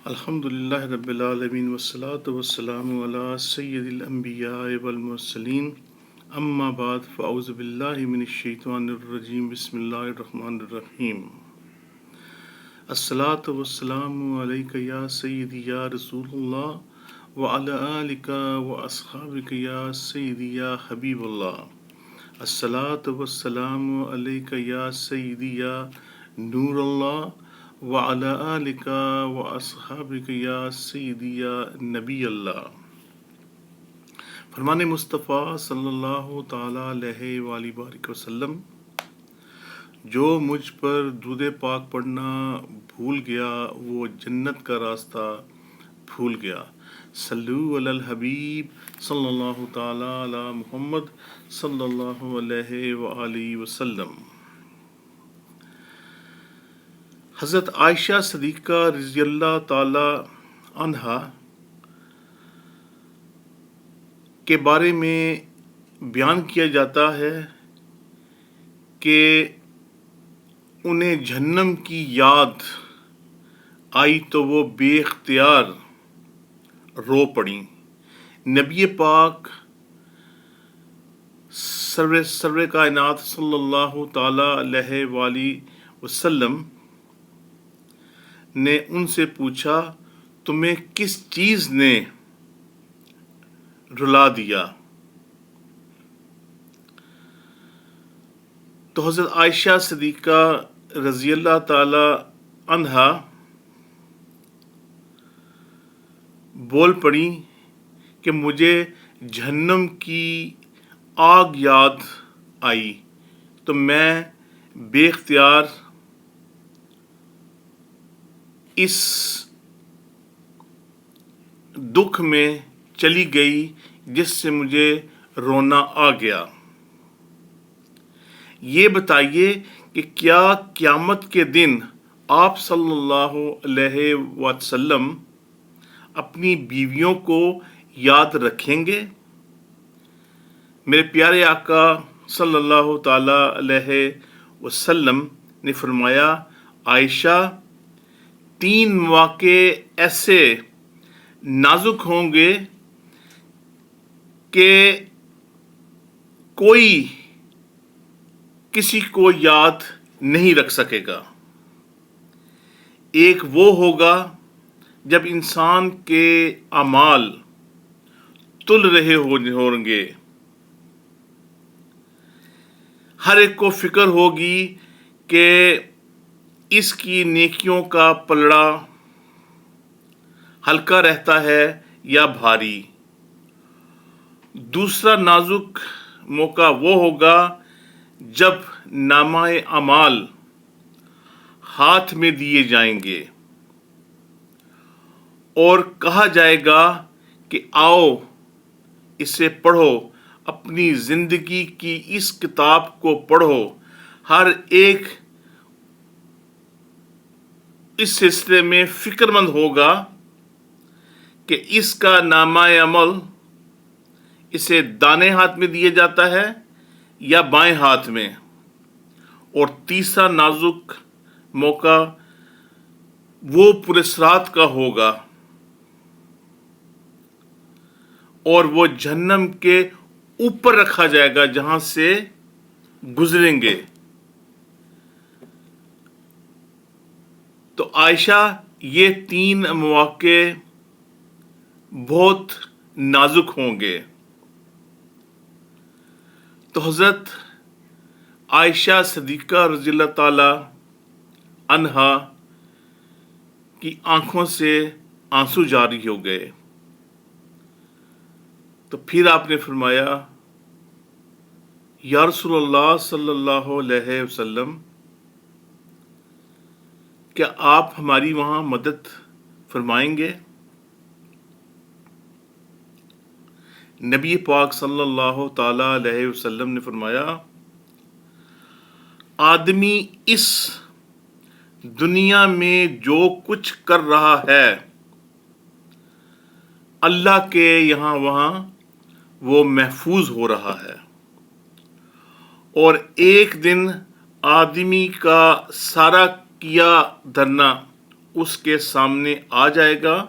الحمد للہ رب العالمین والصلاة والسلام علی سید الانبیاء والمرسلین اما بعد فاعوذ باللہ من الشیطان الرجیم بسم اللہ الرحمن الرحیم الصلاة والسلام علیک یا سیدی یا رسول اللہ وعلی آلک واصحابک یا سیدی یا حبیب اللہ الصلاة والسلام علیک یا سیدی یا نور اللہ وعلی آلک واصحابک یا سیدی یا نبی اللہ۔ فرمان مصطفیٰ صلی اللہ تعالیٰ علیہ وآلہ وبارک وسلم، جو مجھ پر درود پاک پڑھنا بھول گیا وہ جنت کا راستہ بھول گیا۔ صلو علی الحبیب صلی اللہ تعالیٰ علی محمد صلی اللہ علیہ وآلہ وسلم۔ حضرت عائشہ صدیقہ رضی اللہ تعالی عنہا کے بارے میں بیان کیا جاتا ہے کہ انہیں جہنم کی یاد آئی تو وہ بے اختیار رو پڑیں۔ نبی پاک سرور کائنات صلی اللہ تعالی علیہ وآلہ وسلم نے ان سے پوچھا، تمہیں کس چیز نے رلا دیا؟ تو حضرت عائشہ صدیقہ رضی اللہ تعالی عنہا بول پڑی کہ مجھے جہنم کی آگ یاد آئی تو میں بے اختیار اس دکھ میں چلی گئی جس سے مجھے رونا آ گیا۔ یہ بتائیے کہ کیا قیامت کے دن آپ صلی اللہ علیہ وسلم اپنی بیویوں کو یاد رکھیں گے؟ میرے پیارے آقا صلی اللہ تعالی علیہ وسلم نے فرمایا، عائشہ، 3 مواقع ایسے نازک ہوں گے کہ کوئی کسی کو یاد نہیں رکھ سکے گا۔ ایک وہ ہوگا جب انسان کے اعمال تل رہے ہوں گے، ہر ایک کو فکر ہوگی کہ اس کی نیکیوں کا پلڑا ہلکا رہتا ہے یا بھاری۔ دوسرا نازک موقع وہ ہوگا جب نامہ اعمال ہاتھ میں دیے جائیں گے اور کہا جائے گا کہ آؤ اسے پڑھو، اپنی زندگی کی اس کتاب کو پڑھو۔ ہر ایک اس سلسلے میں فکر مند ہوگا کہ اس کا نامہ عمل اسے دائیں ہاتھ میں دیا جاتا ہے یا بائیں ہاتھ میں۔ اور تیسرا نازک موقع وہ پرصراط کا ہوگا اور وہ جہنم کے اوپر رکھا جائے گا جہاں سے گزریں گے۔ تو عائشہ، یہ 3 مواقع بہت نازک ہوں گے۔ تو حضرت عائشہ صدیقہ رضی اللہ تعالی عنہا کی آنکھوں سے آنسو جاری ہو گئے۔ تو پھر آپ نے فرمایا، یا رسول اللہ صلی اللہ علیہ وسلم، کیا آپ ہماری وہاں مدد فرمائیں گے؟ نبی پاک صلی اللہ تعالی علیہ وسلم نے فرمایا، آدمی اس دنیا میں جو کچھ کر رہا ہے اللہ کے یہاں وہاں وہ محفوظ ہو رہا ہے، اور ایک دن آدمی کا سارا کیا دھرنا اس کے سامنے آ جائے گا۔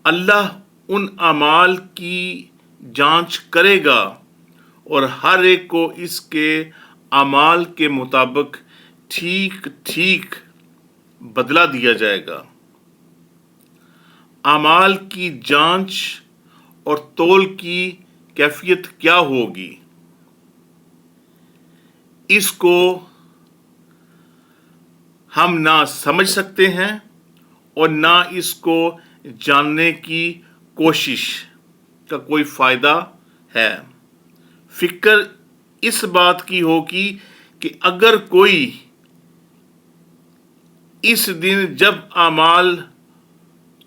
اللہ ان اعمال کی جانچ کرے گا اور ہر ایک کو اس کے اعمال کے مطابق ٹھیک ٹھیک بدلہ دیا جائے گا۔ اعمال کی جانچ اور تول کی کیفیت کیا ہوگی، اس کو ہم نہ سمجھ سکتے ہیں اور نہ اس کو جاننے کی کوشش کا کوئی فائدہ ہے۔ فکر اس بات کی ہوگی کہ اگر کوئی اس دن جب اعمال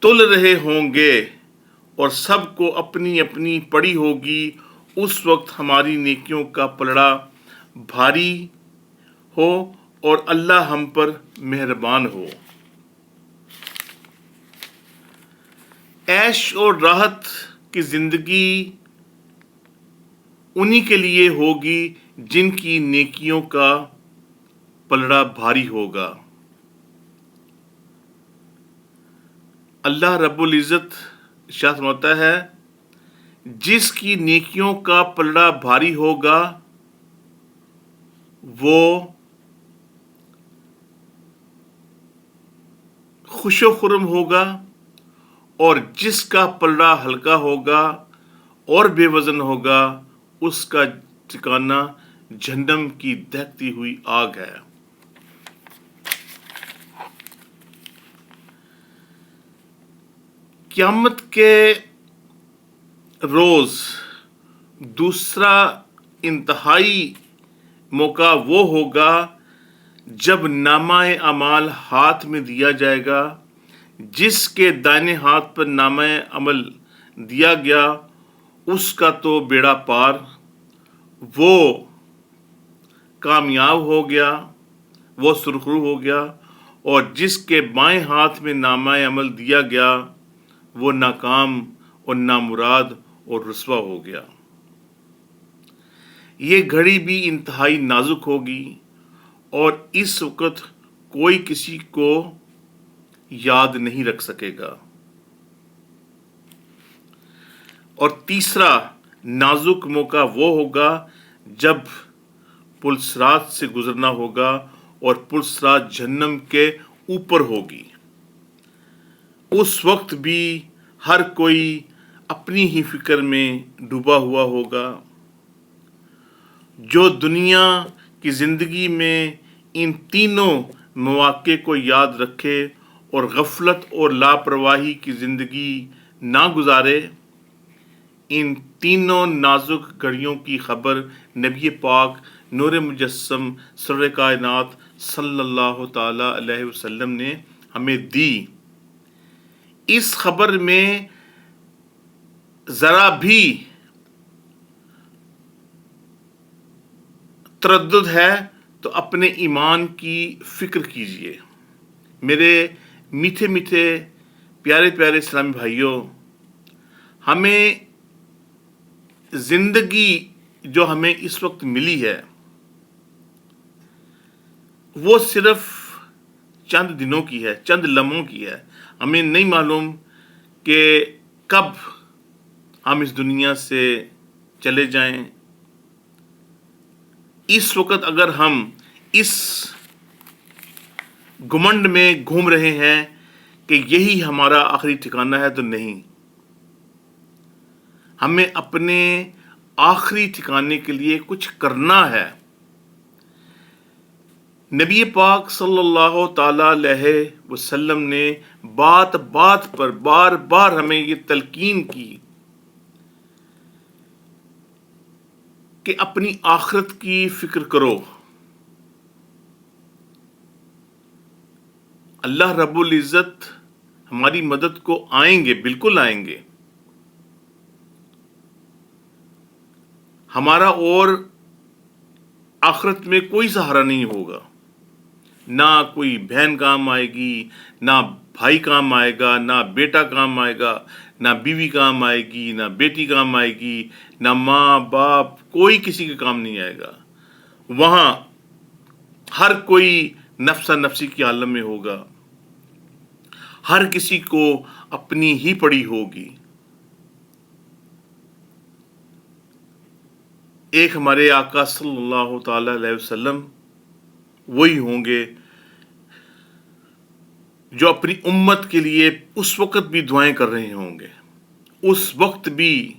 تل رہے ہوں گے اور سب کو اپنی اپنی پڑی ہوگی، اس وقت ہماری نیکیوں کا پلڑا بھاری ہو اور اللہ ہم پر مہربان ہو۔ عیش اور راحت کی زندگی انہی کے لیے ہوگی جن کی نیکیوں کا پلڑا بھاری ہوگا۔ اللہ رب العزت ارشاد فرماتا ہے، جس کی نیکیوں کا پلڑا بھاری ہوگا وہ خوش و خرم ہوگا، اور جس کا پلڑا ہلکا ہوگا اور بے وزن ہوگا اس کا ٹھکانہ جہنم کی دہکتی ہوئی آگ ہے۔ قیامت کے روز دوسرا انتہائی موقع وہ ہوگا جب نامہ اعمال ہاتھ میں دیا جائے گا۔ جس کے دائیں ہاتھ پر نامہ عمل دیا گیا اس کا تو بیڑا پار، وہ کامیاب ہو گیا، وہ سرخرو ہو گیا، اور جس کے بائیں ہاتھ میں نامہ عمل دیا گیا وہ ناکام اور نامراد اور رسوا ہو گیا۔ یہ گھڑی بھی انتہائی نازک ہوگی اور اس وقت کوئی کسی کو یاد نہیں رکھ سکے گا۔ اور تیسرا نازک موقع وہ ہوگا جب پل صراط سے گزرنا ہوگا اور پل صراط جہنم کے اوپر ہوگی۔ اس وقت بھی ہر کوئی اپنی ہی فکر میں ڈوبا ہوا ہوگا۔ جو دنیا کی زندگی میں ان تینوں مواقع کو یاد رکھے اور غفلت اور لاپرواہی کی زندگی نہ گزارے، ان تینوں نازک گھڑیوں کی خبر نبی پاک نور مجسم سرور کائنات صلی اللہ تعالی علیہ وسلم نے ہمیں دی۔ اس خبر میں ذرا بھی تردد ہے تو اپنے ایمان کی فکر کیجئے۔ میرے میٹھے میٹھے پیارے پیارے اسلامی بھائیوں، ہمیں زندگی جو ہمیں اس وقت ملی ہے وہ صرف چند دنوں کی ہے، چند لمحوں کی ہے۔ ہمیں نہیں معلوم کہ کب ہم اس دنیا سے چلے جائیں۔ اس وقت اگر ہم اس گھمنڈ میں گھوم رہے ہیں کہ یہی ہمارا آخری ٹھکانہ ہے تو نہیں، ہمیں اپنے آخری ٹھکانے کے لیے کچھ کرنا ہے۔ نبی پاک صلی اللہ تعالی علیہ وسلم نے بات بات پر بار بار ہمیں یہ تلقین کی کہ اپنی آخرت کی فکر کرو۔ اللہ رب العزت ہماری مدد کو آئیں گے، بالکل آئیں گے۔ ہمارا اور آخرت میں کوئی سہارا نہیں ہوگا، نہ کوئی بہن کام آئے گی، نہ بھائی کام آئے گا، نہ بیٹا کام آئے گا، نہ بیوی کام آئے گی، نہ بیٹی کام آئے گی، نہ ماں باپ، کوئی کسی کے کام نہیں آئے گا۔ وہاں ہر کوئی نفسا نفسی کی عالم میں ہوگا۔ ہر کسی کو اپنی ہی پڑی ہوگی۔ ایک ہمارے آقا صلی اللہ تعالی علیہ وسلم وہی ہوں گے جو اپنی امت کے لیے اس وقت بھی دعائیں کر رہے ہوں گے، اس وقت بھی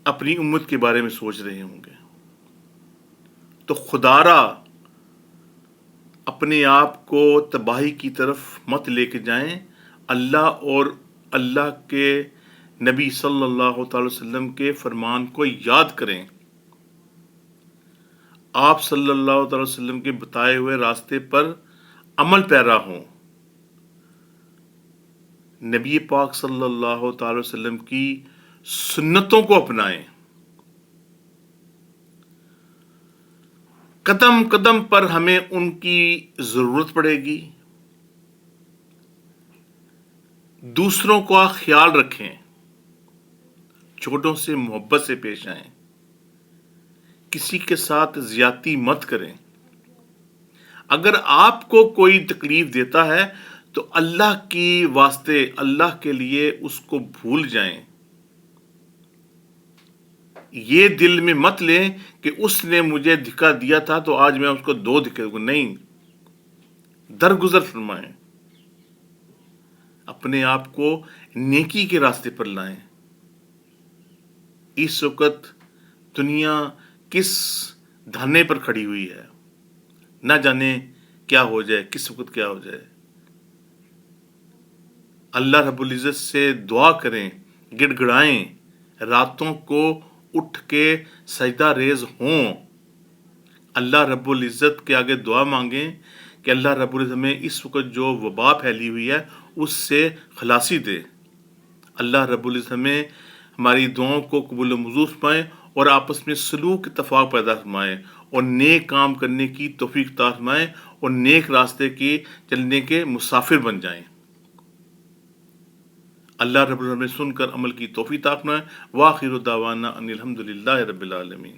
اپنی امت کے بارے میں سوچ رہے ہوں گے۔ تو خدارا اپنے آپ کو تباہی کی طرف مت لے کے جائیں، اللہ اور اللہ کے نبی صلی اللہ تعالی وسلم کے فرمان کو یاد کریں، آپ صلی اللہ تعالی وسلم کے بتائے ہوئے راستے پر عمل پیرا ہوں، نبی پاک صلی اللہ تعالی وسلم کی سنتوں کو اپنائیں، قدم قدم پر ہمیں ان کی ضرورت پڑے گی، دوسروں کا خیال رکھیں، چھوٹوں سے محبت سے پیش آئیں، کسی کے ساتھ زیادتی مت کریں۔ اگر آپ کو کوئی تکلیف دیتا ہے تو اللہ کی واسطے، اللہ کے لیے اس کو بھول جائیں، یہ دل میں مت لیں کہ اس نے مجھے دھکا دیا تھا تو آج میں اس کو دو دھکے دوں گا، نہیں، درگزر فرمائیں، اپنے آپ کو نیکی کے راستے پر لائیں۔ اس وقت دنیا کس دھانے پر کھڑی ہوئی ہے، نہ جانے کیا ہو جائے، کس وقت کیا ہو جائے۔ اللہ رب العزت سے دعا کریں، گڑ گڑائیں، راتوں کو اٹھ کے سجدہ ریز ہوں، اللہ رب العزت کے آگے دعا مانگیں کہ اللہ رب العزت ہمیں اس وقت جو وبا پھیلی ہوئی ہے اس سے خلاصی دے، اللہ رب العزت ہمیں ہماری دعاؤں کو قبول و منظور فرمائے اور آپس میں سلوک اتفاق پیدا فرمائے اور نیک کام کرنے کی توفیق عطا فرمائے اور نیک راستے کی چلنے کے مسافر بن جائیں۔ اللہ رب العزت ہمیں سن کر عمل کی توفیق عطا فرمائے۔ وآخر دعوانا ان الحمد للہ رب العالمین۔